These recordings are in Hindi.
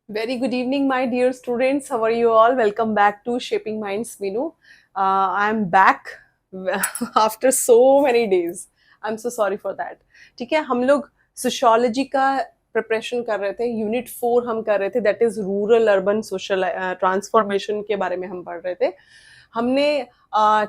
Very good evening, my dear students. How are you all? Welcome back to Shaping Minds, Minu. I'm back after so many days. I'm so sorry for that. ठीक है, हम लोग सोशियोलॉजी का प्रिपरेशन कर रहे थे. यूनिट 4 हम कर रहे थे. That is rural urban social transformation के बारे में हम पढ़ रहे थे. हमने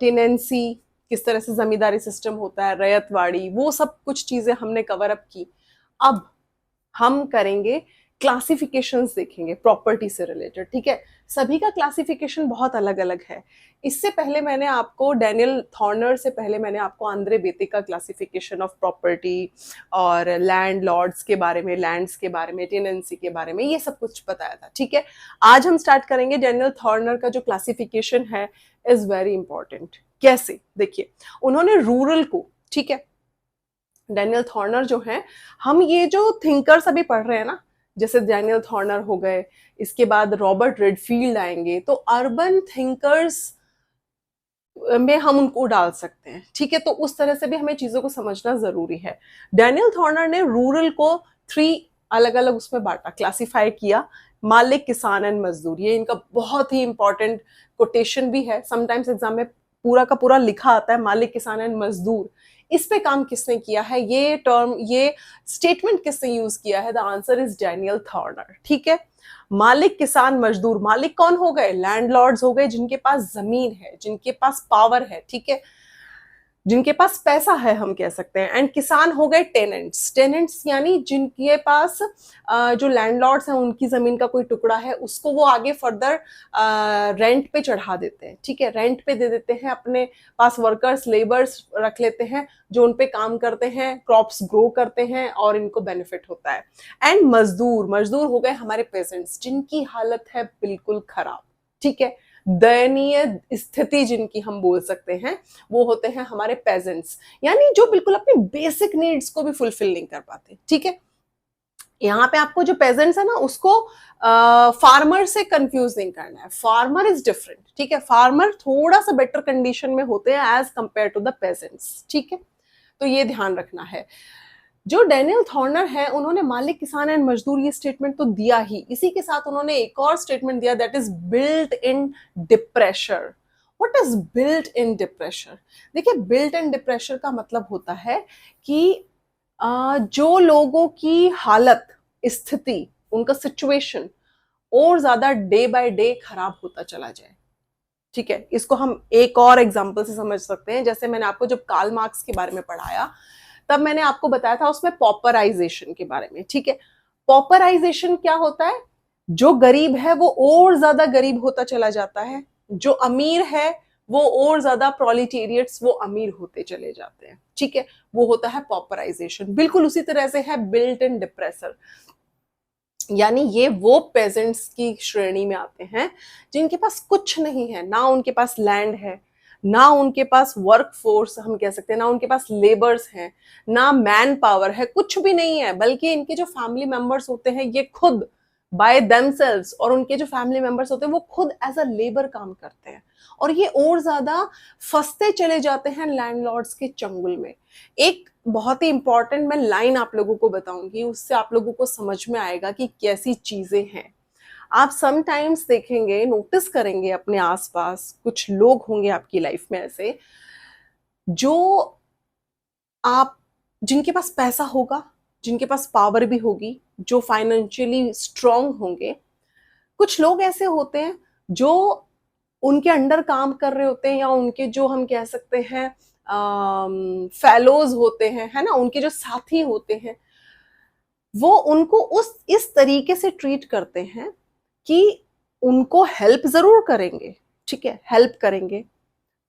टेनेंसी, किस तरह से जमींदारी सिस्टम होता है, रैयतवाड़ी, वो सब कुछ चीजें हमने कवर अप की. अब हम करेंगे क्लासिफिकेशंस, देखेंगे प्रॉपर्टी से रिलेटेड. ठीक है, सभी का क्लासिफिकेशन बहुत अलग अलग है. इससे पहले मैंने आपको डैनियल थॉर्नर से पहले मैंने आपको आंद्रे बेते का क्लासिफिकेशन ऑफ प्रॉपर्टी और लैंड लॉर्ड्स के बारे में, लैंड्स के बारे में, टेनेंसी के बारे में, ये सब कुछ बताया था. ठीक है, आज हम स्टार्ट करेंगे. डैनियल थॉर्नर का जो क्लासिफिकेशन है इज वेरी इंपॉर्टेंट. कैसे, देखिए, उन्होंने रूरल को, ठीक है, डैनियल थॉर्नर जो है, हम ये जो थिंकर्स अभी पढ़ रहे हैं ना, जैसे डैनियल थॉर्नर हो गए, इसके बाद रॉबर्ट रेडफील्ड आएंगे, तो अर्बन थिंकर्स में हम उनको डाल सकते हैं. ठीक है, तो उस तरह से भी हमें चीजों को समझना जरूरी है. डैनियल थॉर्नर ने रूरल को 3 अलग अलग उसमें बांटा, क्लासिफाई किया. मालिक, किसान एंड मजदूर, ये इनका बहुत ही इंपॉर्टेंट कोटेशन भी है. समटाइम्स एग्जाम में पूरा का पूरा लिखा आता है मालिक, किसान एंड मजदूर. इस पे काम किसने किया है, ये टर्म, ये स्टेटमेंट किसने यूज किया है? The answer is Daniel Thorner. ठीक है, मालिक, किसान, मजदूर. मालिक कौन हो गए? लैंडलॉर्ड्स हो गए, जिनके पास जमीन है, जिनके पास पावर है. ठीक है, जिनके पास पैसा है, हम कह सकते हैं. एंड किसान हो गए टेनेंट्स. टेनेंट्स यानी जिनके पास जो लैंडलॉर्ड्स हैं, उनकी जमीन का कोई टुकड़ा है, उसको वो आगे फर्दर रेंट पे चढ़ा देते हैं. ठीक है, रेंट पे दे देते हैं, अपने पास वर्कर्स, लेबर्स रख लेते हैं जो उन पे काम करते हैं, क्रॉप्स ग्रो करते हैं और इनको बेनिफिट होता है. एंड मजदूर, मजदूर हो गए हमारे पेजेंट्स, जिनकी हालत है बिल्कुल खराब. ठीक है, दयनीय स्थिति जिनकी हम बोल सकते हैं, वो होते हैं हमारे पेजेंट्स, यानी जो बिल्कुल अपनी बेसिक नीड्स को भी फुलफिल नहीं कर पाते. ठीक है, यहाँ पे आपको जो पेजेंट्स है ना, उसको फार्मर से कंफ्यूज नहीं करना है. Farmer is different. ठीक है, फार्मर थोड़ा सा बेटर कंडीशन में होते हैं as compare to the peasants. ठीक है, तो ये ध्यान रखना है. जो डैनियल थॉर्नर है, उन्होंने मालिक, किसान एंड मजदूर ये स्टेटमेंट तो दिया ही. इसी के साथ उन्होंने एक और स्टेटमेंट दिया, that is built in depressor. What is built in depressor? देखिए, बिल्ट इन डिप्रेशर का मतलब होता है कि जो लोगों की हालत, स्थिति, उनका सिचुएशन और ज्यादा डे बाय डे खराब होता चला जाए. ठीक है, इसको हम एक और एग्जांपल से समझ सकते हैं. जैसे मैंने आपको जब कार्ल मार्क्स के बारे में पढ़ाया, तब मैंने आपको बताया था उसमें पॉपराइजेशन के बारे में. ठीक है, पॉपराइजेशन क्या होता है? जो गरीब है वो और ज्यादा गरीब होता चला जाता है, जो अमीर है वो और ज्यादा, प्रोलिटेरियट्स, वो अमीर होते चले जाते हैं. ठीक है, वो होता है पॉपराइजेशन. बिल्कुल उसी तरह से है बिल्ट इन डिप्रेसर, यानी ये वो पेजेंट्स की श्रेणी में आते हैं जिनके पास कुछ नहीं है. ना उनके पास लैंड है, ना उनके पास वर्क फोर्स हम कह सकते हैं, ना उनके पास लेबर्स हैं, ना मैन पावर है, कुछ भी नहीं है. बल्कि इनके जो फैमिली मेंबर्स होते हैं, ये खुद बाय देमसेल्व्स, और उनके जो फैमिली मेंबर्स होते हैं वो खुद एज अ लेबर काम करते हैं. और ये और ज्यादा फंसते चले जाते हैं लैंडलॉर्ड्स के चंगुल में. एक बहुत ही इंपॉर्टेंट मैं लाइन आप लोगों को बताऊंगी, उससे आप लोगों को समझ में आएगा कि कैसी चीजें हैं. आप समटाइम्स देखेंगे, नोटिस करेंगे अपने आसपास, कुछ लोग होंगे आपकी लाइफ में ऐसे, जो आप, जिनके पास पैसा होगा, जिनके पास पावर भी होगी, जो फाइनेंशियली स्ट्रांग होंगे. कुछ लोग ऐसे होते हैं जो उनके अंडर काम कर रहे होते हैं, या उनके जो हम कह सकते हैं फेलोज होते हैं, है ना, उनके जो साथी होते हैं, वो उनको उस इस तरीके से ट्रीट करते हैं कि उनको हेल्प जरूर करेंगे. ठीक है, हेल्प करेंगे,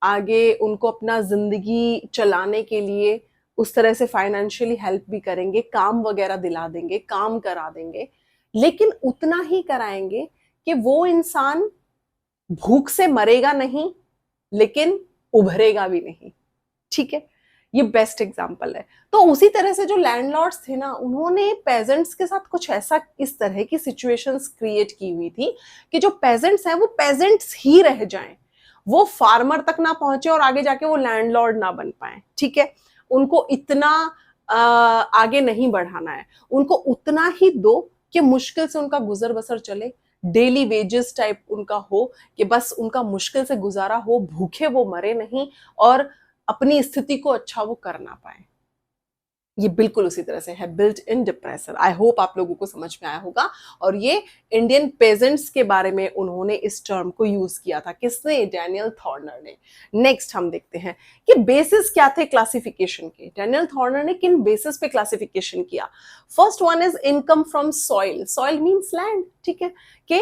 आगे उनको अपना जिंदगी चलाने के लिए उस तरह से फाइनेंशियली हेल्प भी करेंगे, काम वगैरह दिला देंगे, काम करा देंगे, लेकिन उतना ही कराएंगे कि वो इंसान भूख से मरेगा नहीं, लेकिन उभरेगा भी नहीं. ठीक है, ये बेस्ट एग्जांपल है. तो उसी तरह से जो लैंडलॉर्ड्स थे ना, उन्होंने पेजेंट्स के साथ कुछ ऐसा, इस तरह की सिचुएशंस क्रिएट की हुई थी कि जो पेजेंट्स हैं वो पेजेंट्स ही रह जाएं, वो फार्मर तक ना पहुंचे और आगे जाके वो लैंडलॉर्ड ना बन पाए. ठीक है, उनको इतना आगे नहीं बढ़ाना है, उनको उतना ही दो कि मुश्किल से उनका गुजर बसर चले, डेली वेजेस टाइप उनका हो, कि बस उनका मुश्किल से गुजारा हो, भूखे वो मरे नहीं और अपनी स्थिति को अच्छा वो कर ना पाए। ये बिल्कुल उसी तरह से है, built in depressor. I hope आप लोगों को समझ में आया होगा। और ये इंडियन पेजेंट्स के बारे में उन्होंने इस टर्म को यूज किया था। किसने? डैनियल थॉर्नर ने। नेक्स्ट हम देखते हैं कि बेसिस क्या थे क्लासिफिकेशन के। डैनियल थॉर्नर ने किन बेसिस पे क्लासिफिकेशन किया? First one is income from soil. Soil means land, ठीक है, कि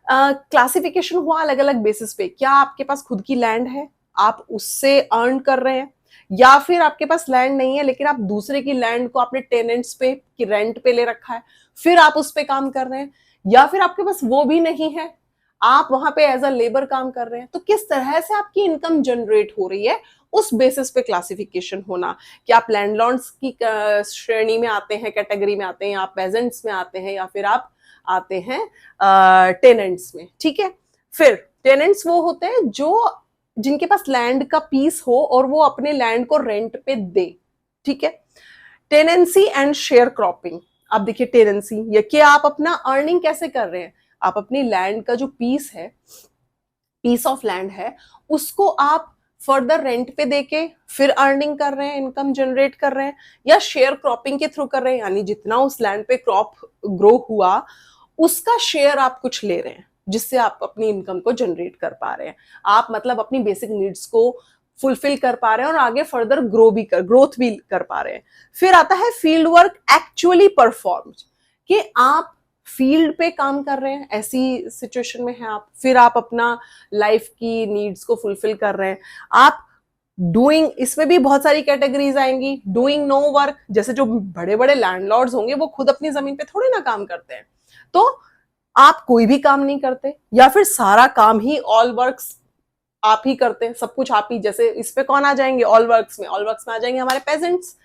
क्लासिफिकेशन हुआ अलग अलग बेसिस पे। क्या आपके पास खुद की लैंड है, आप उससे अर्न कर रहे हैं, या फिर आपके पास लैंड नहीं है लेकिन आप दूसरे की लैंड को आपने टेनेंट्स पे कि रेंट पे ले रखा है, फिर आप उस पे काम कर रहे हैं, या फिर आपके पास वो भी नहीं है, आप वहां पे एज अ लेबर काम कर रहे हैं। तो किस तरह से आपकी इनकम जनरेट हो रही है, उस बेसिस पे क्लासिफिकेशन होना कि आप लैंडलॉर्ड्स की श्रेणी में आते हैं, कैटेगरी में आते हैं, या आप पेजेंट्स में आते हैं, या फिर आप आते हैं टेनेंट्स में, ठीक है। फिर टेनेंट्स वो होते हैं जो जिनके पास लैंड का पीस हो और वो अपने लैंड को रेंट पे दे, ठीक है। Tenancy and share cropping. आप देखिए टेनेंसी, ये कि आप अपना अर्निंग कैसे कर रहे हैं, आप अपनी लैंड का जो पीस है, पीस ऑफ लैंड है, उसको आप फर्दर रेंट पे देके फिर अर्निंग कर रहे हैं, इनकम जनरेट कर रहे हैं, या शेयर क्रॉपिंग के थ्रू कर रहे हैं, यानी जितना उस लैंड पे क्रॉप ग्रो हुआ उसका शेयर आप कुछ ले रहे हैं, जिससे आप अपनी इनकम को जनरेट कर पा रहे हैं। आप मतलब अपनी बेसिक नीड्स को फुलफिल कर पा रहे हैं और आगे फर्दर ग्रोथ भी कर पा रहे हैं। फिर आता है फील्ड वर्क एक्चुअली परफॉर्म्ड, कि आप फील्ड पे काम कर रहे हैं, ऐसी सिचुएशन में है आप, फिर आप अपना लाइफ की नीड्स को फुलफिल कर रहे हैं। आप डूइंग, इसमें भी बहुत सारी कैटेगरीज आएंगी। डूइंग नो वर्क, जैसे जो बड़े बड़े लैंडलॉर्ड्स होंगे वो खुद अपनी जमीन पे थोड़ी ना काम करते हैं, तो आप कोई भी काम नहीं करते, या फिर सारा काम ही ऑल वर्क्स आप ही करते हैं, सब कुछ आप ही। जैसे इस पे कौन आ जाएंगे? ऑल वर्क्स में आ जाएंगे हमारे पेजेंट्स,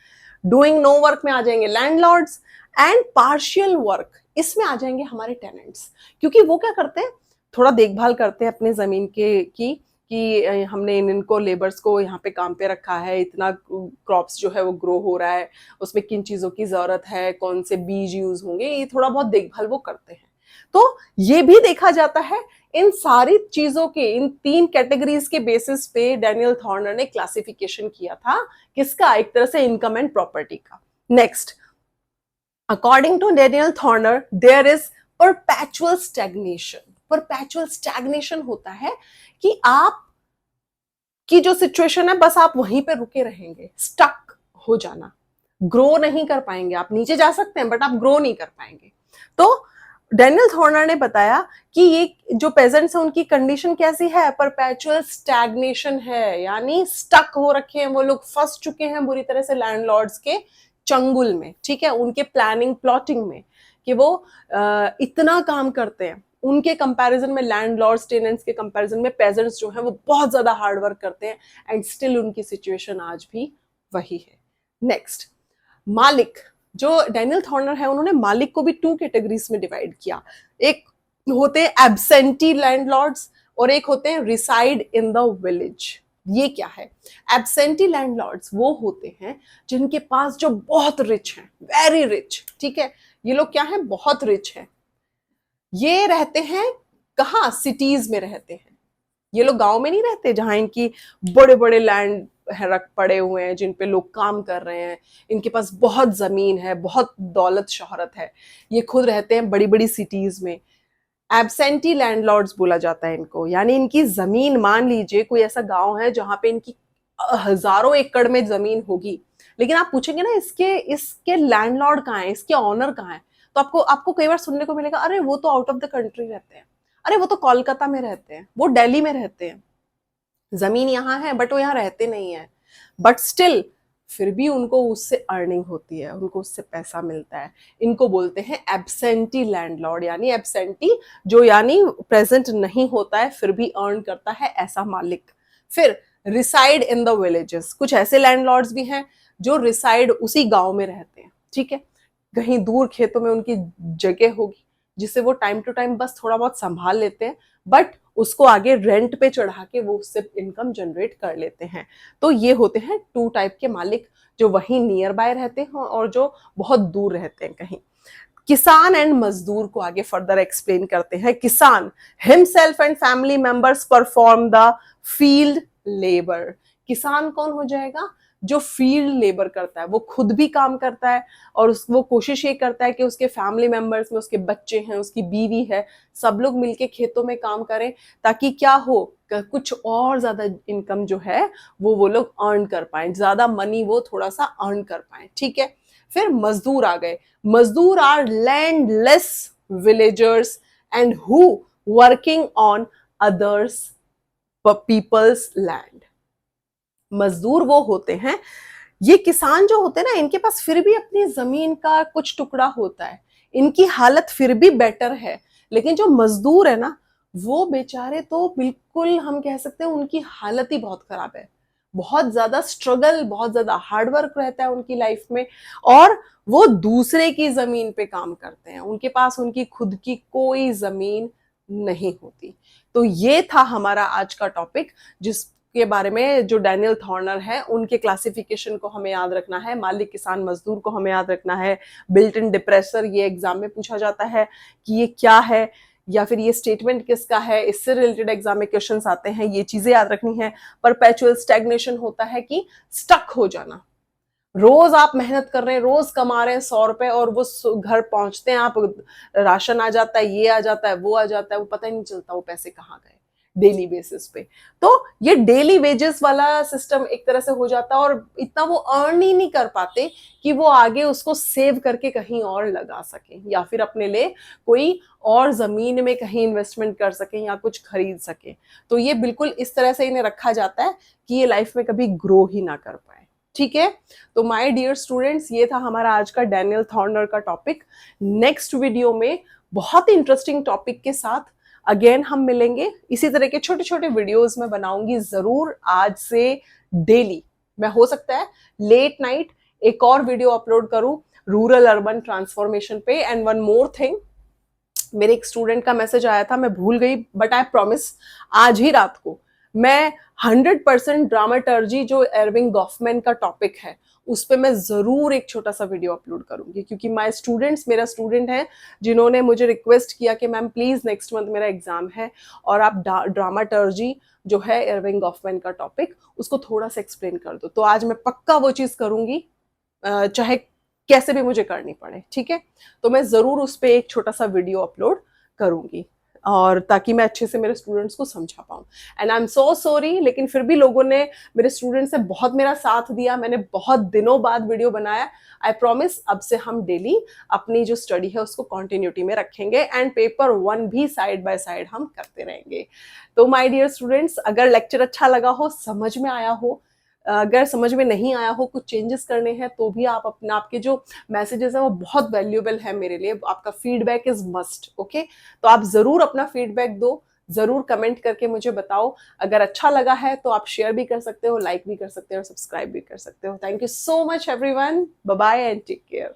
डूइंग नो वर्क में आ जाएंगे लैंडलॉर्ड्स, एंड पार्शियल वर्क इसमें आ जाएंगे हमारे टेनेंट्स। क्योंकि वो क्या करते हैं, थोड़ा देखभाल करते हैं अपने जमीन के की कि हमने इनको लेबर्स को यहाँ पे काम पे रखा है, इतना क्रॉप्स जो है वो ग्रो हो रहा है, उसमें किन चीजों की जरूरत है, कौन से बीज यूज होंगे, ये थोड़ा बहुत देखभाल वो करते हैं। तो ये भी देखा जाता है। इन सारी चीजों के, इन तीन कैटेगरीज के बेसिस पे डैनियल थॉर्नर ने क्लासिफिकेशन किया था, किसका? एक तरह से इनकम एंड प्रॉपर्टी का। Next, according to Daniel Thorner there is perpetual stagnation. Perpetual stagnation होता है कि आप की जो सिचुएशन है बस आप वहीं पे रुके रहेंगे, स्टक हो जाना, ग्रो नहीं कर पाएंगे। आप नीचे जा सकते हैं बट आप ग्रो नहीं कर पाएंगे। तो डैनियल थॉर्नर ने बताया कि ये जो पेजेंट्स हैं उनकी कंडीशन कैसी है? परपेचुअल स्टैग्नेशन है, यानी स्टक हो रखे हैं वो लोग, फंस चुके हैं बुरी तरह से लैंडलॉर्ड्स के चंगुल में, ठीक है, उनके प्लानिंग प्लॉटिंग में, कि वो इतना काम करते हैं। उनके कंपैरिजन में, लैंडलॉर्ड्स टेनेंट्स के कंपैरिजन में पेजेंट्स जो हैं वो बहुत ज्यादा हार्ड वर्क करते हैं, एंड स्टिल उनकी सिचुएशन आज भी वही है। नेक्स्ट, मालिक। जो डैनियल थॉर्नर है उन्होंने मालिक को भी टू कैटेगरीज में डिवाइड किया। एक होते हैं एब्सेंटी लैंडलॉर्ड्स और एक होते हैं रिसाइड इन द विलेज। ये क्या है? एब्सेंटी लैंडलॉर्ड्स वो होते हैं जिनके पास जो बहुत रिच हैं, वेरी रिच, ठीक है, ये लोग क्या है? बहुत रिच है। ये रहते हैं कहाँ? सिटीज में रहते हैं। ये लोग गांव में नहीं रहते जहां इनकी बड़े बड़े लैंड रख पड़े हुए हैं जिन पे लोग काम कर रहे हैं, इनके पास बहुत जमीन है, बहुत दौलत शोहरत है। ये खुद रहते हैं बड़ी बड़ी सिटीज में। एब्सेंटी लैंडलॉर्ड्स बोला जाता है इनको, यानी इनकी जमीन, मान लीजिए कोई ऐसा गांव है जहां पे इनकी हजारों एकड़ में जमीन होगी, लेकिन आप पूछेंगे ना इसके इसके लैंडलॉर्ड कहाँ है, इसके ऑनर कहाँ है, तो आपको आपको कई बार सुनने को मिलेगा, अरे वो तो आउट ऑफ द कंट्री रहते हैं, अरे वो तो कोलकाता में रहते हैं, वो दिल्ली में रहते हैं, जमीन यहाँ है बट वो यहाँ रहते नहीं है, बट स्टिल फिर भी उनको उससे अर्निंग होती है, उनको उससे पैसा मिलता है। इनको बोलते हैं एब्सेंटी लैंडलॉर्ड, यानी एब्सेंटी जो यानी प्रेजेंट नहीं होता है फिर भी अर्न करता है, ऐसा मालिक। फिर रिसाइड इन द विलेजेस, कुछ ऐसे लैंडलॉर्ड्स भी हैं जो रिसाइड उसी गांव में रहते हैं, ठीक है, कहीं दूर खेतों में उनकी जगह होगी जिसे वो टाइम टू टाइम बस थोड़ा बहुत संभाल लेते हैं, बट उसको आगे रेंट पे चढ़ा के वो उससे इनकम जनरेट कर लेते हैं। तो ये होते हैं टू टाइप के मालिक, जो वहीं नियर बाय रहते हैं और जो बहुत दूर रहते हैं कहीं। किसान एंड मजदूर को आगे फर्दर एक्सप्लेन करते हैं। किसान himself and family members perform the field labour. किसान कौन हो जाएगा? जो फील्ड लेबर करता है, वो खुद भी काम करता है और वो कोशिश ये करता है कि उसके फैमिली मेंबर्स में उसके बच्चे हैं, उसकी बीवी है, सब लोग मिलके खेतों में काम करें, ताकि क्या हो, कुछ और ज्यादा इनकम जो है वो लोग अर्न कर पाए, ज्यादा मनी वो थोड़ा सा अर्न कर पाए। ठीक है, फिर मजदूर आ गए। मजदूर are landless villagers and who working on others peoples land. मजदूर वो होते हैं, ये किसान जो होते हैं ना, इनके पास फिर भी अपनी जमीन का कुछ टुकड़ा होता है, इनकी हालत फिर भी बेटर है। लेकिन जो मजदूर है ना, वो बेचारे तो बिल्कुल, हम कह सकते हैं उनकी हालत ही बहुत खराब है। बहुत ज्यादा स्ट्रगल, बहुत ज्यादा हार्डवर्क रहता है उनकी लाइफ में, और वो दूसरे की जमीन पे काम करते हैं, उनके पास उनकी खुद की कोई जमीन नहीं होती। तो ये था हमारा आज का टॉपिक, जिसके बारे में जो डैनियल थॉर्नर है उनके क्लासिफिकेशन को हमें याद रखना है, मालिक किसान मजदूर को हमें याद रखना है, बिल्ट इन डिप्रेसर ये एग्जाम में पूछा जाता है कि ये क्या है, या फिर ये स्टेटमेंट किसका है, इससे रिलेटेड एग्जाम में क्वेश्चंस आते हैं, ये चीजें याद रखनी है। परपेचुअल स्टैग्नेशन होता है कि स्टक हो जाना, रोज आप मेहनत कर रहे हैं, रोज कमा रहे हैं 100 रुपए, और वो घर पहुंचते हैं आप, राशन आ जाता है, ये आ जाता है, वो आ जाता है, वो पता ही नहीं चलता वो पैसे कहाँ गए डेली बेसिस पे। तो ये डेली वेजेस वाला सिस्टम एक तरह से हो जाता है, और इतना वो अर्न ही नहीं कर पाते कि वो आगे उसको सेव करके कहीं और लगा सके, या फिर अपने लिए कोई और जमीन में कहीं इन्वेस्टमेंट कर सके या कुछ खरीद सके। तो ये बिल्कुल इस तरह से इन्हें रखा जाता है कि ये लाइफ में कभी ग्रो ही ना कर पाए। ठीक है, तो माय डियर स्टूडेंट्स, ये था हमारा आज का डैनियल थॉर्नर का टॉपिक। नेक्स्ट वीडियो में बहुत ही इंटरेस्टिंग टॉपिक के साथ अगेन हम मिलेंगे। इसी तरह के छोटे छोटे वीडियोस मैं बनाऊंगी जरूर आज से डेली। मैं हो सकता है लेट नाइट एक और वीडियो अपलोड करूं रूरल अर्बन ट्रांसफॉर्मेशन पे। एंड वन मोर थिंग, मेरे एक स्टूडेंट का मैसेज आया था, मैं भूल गई, बट आई प्रॉमिस आज ही रात को मैं 100% ड्रामाटर्जी जो एर्विंग गॉफमैन का टॉपिक है उस पर मैं जरूर एक छोटा सा वीडियो अपलोड करूंगी, क्योंकि माय स्टूडेंट्स, मेरा स्टूडेंट है जिन्होंने मुझे रिक्वेस्ट किया कि मैम प्लीज नेक्स्ट मंथ मेरा एग्जाम है और आप ड्रामाटर्जी जो है एर्विंग गॉफमैन का टॉपिक उसको थोड़ा सा एक्सप्लेन कर दो। तो आज मैं पक्का वो चीज करूंगी, चाहे कैसे भी मुझे करनी पड़े। ठीक है, तो मैं जरूर उस पर एक छोटा सा वीडियो अपलोड करूंगी, और ताकि मैं अच्छे से मेरे स्टूडेंट्स को समझा पाऊं। And I am so sorry, लेकिन फिर भी लोगों ने, मेरे स्टूडेंट्स ने बहुत मेरा साथ दिया, मैंने बहुत दिनों बाद वीडियो बनाया। आई प्रॉमिस अब से हम डेली अपनी जो स्टडी है उसको कंटिन्यूटी में रखेंगे, एंड पेपर 1 भी साइड बाय साइड हम करते रहेंगे। तो माय डियर स्टूडेंट्स, अगर लेक्चर अच्छा लगा हो, समझ में आया हो, अगर समझ में नहीं आया हो, कुछ चेंजेस करने हैं, तो भी आप अपना, आपके जो मैसेजेस हैं वो बहुत वैल्यूएबल है मेरे लिए, आपका फीडबैक इज मस्ट। ओके, तो आप जरूर अपना फीडबैक दो, जरूर कमेंट करके मुझे बताओ। अगर अच्छा लगा है तो आप शेयर भी कर सकते हो, लाइक भी कर सकते हो, और सब्सक्राइब भी कर सकते हो। Thank you so much everyone, bye bye and take care.